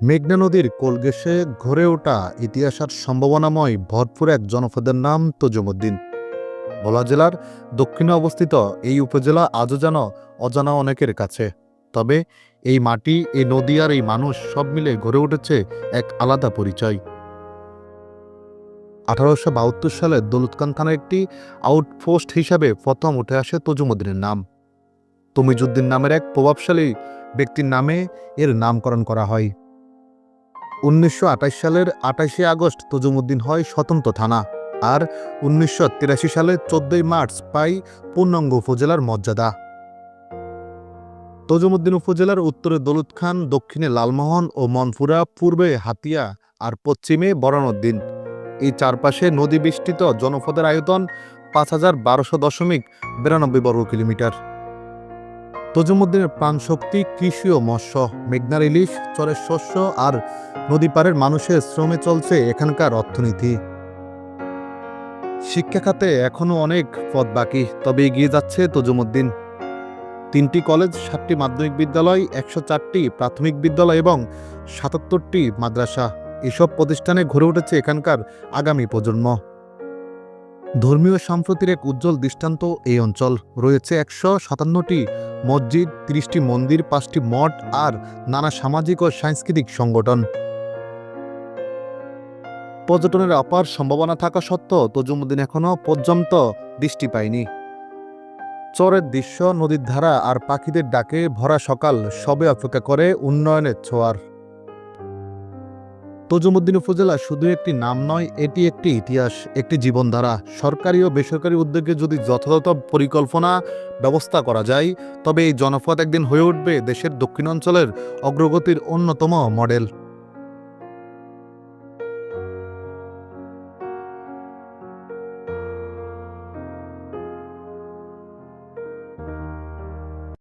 মেঘনা নদীর কোলঘেঁষে গড়ে ওঠা ইতিহাস আর সম্ভাবনাময় ভরপুর এক জনপদের নাম তজুমুদ্দিন। ভোলা জেলার দক্ষিণে অবস্থিত এই উপজেলা আজও যেন অজানা অনেকের কাছে। তবে এই মাটি, এই নদী আর এই মানুষ সব মিলে গড়ে উঠেছে এক আলাদা পরিচয়। 1872 সালে দৌলতখান থানার একটি আউটপোস্ট হিসাবে প্রথম উঠে আসে তজুমুদ্দিনের নাম। তমিজউদ্দিন নামের এক প্রভাবশালী ব্যক্তির নামে এর নামকরণ করা হয়। 1928 সালের 28শে আগস্ট তজুমুদ্দিন হয় স্বতন্ত্র থানা, আর 1983 সালে 14ই মার্চ পায় পূর্ণাঙ্গ উপজেলার মর্যাদা। তজুমুদ্দিন উপজেলার উত্তরে দৌলতখান, দক্ষিণে লালমোহন ও মনপুরা, পূর্বে হাতিয়া আর পশ্চিমে বরানউদ্দিন। এই চারপাশে নদী বেষ্টিত জনপদের আয়তন 5,1200.92 বর্গ কিলোমিটার। তজুমুদ্দিনের প্রাণশক্তি কৃষি ও মৎস্য, মেঘনার ইলিশ, চরের শস্য আর নদী পাড়ের মানুষের শ্রমে চলছে এখানকার অর্থনীতি। শিক্ষা খাতে এখনও অনেক পথ বাকি, তবে এগিয়ে যাচ্ছে তজুমুদ্দিন। 3টি কলেজ, 7টি মাধ্যমিক বিদ্যালয়, 104টি প্রাথমিক বিদ্যালয় এবং 77টি মাদ্রাসা, এসব প্রতিষ্ঠানে গড়ে উঠেছে এখানকার আগামী প্রজন্ম। ধর্মীয় সম্প্রীতির এক উজ্জ্বল দৃষ্টান্ত এই অঞ্চল। রয়েছে 157টি মসজিদ, 30টি মন্দির, 5টি মঠ আর নানা সামাজিক ও সাংস্কৃতিক সংগঠন। পর্যটনের অপার সম্ভাবনা থাকা সত্ত্বেও তজুমুদ্দিন এখনও পর্যন্ত দৃষ্টি পায়নি। চরের দৃশ্য, নদীর ধারা আর পাখিদের ডাকে ভরা সকাল সবে অপেক্ষা করে উন্নয়নের ছোঁয়ার। তজুমুদ্দিন উপজেলা শুধু একটি নাম নয়, এটি একটি ইতিহাস, একটি জীবনধারা। সরকারি ও বেসরকারি উদ্যোগে যদি যথাযথ পরিকল্পনা ব্যবস্থা করা যায়, তবে এই জনপদ একদিন হয়ে উঠবে দেশের দক্ষিণাঞ্চলের অগ্রগতির অন্যতম মডেল।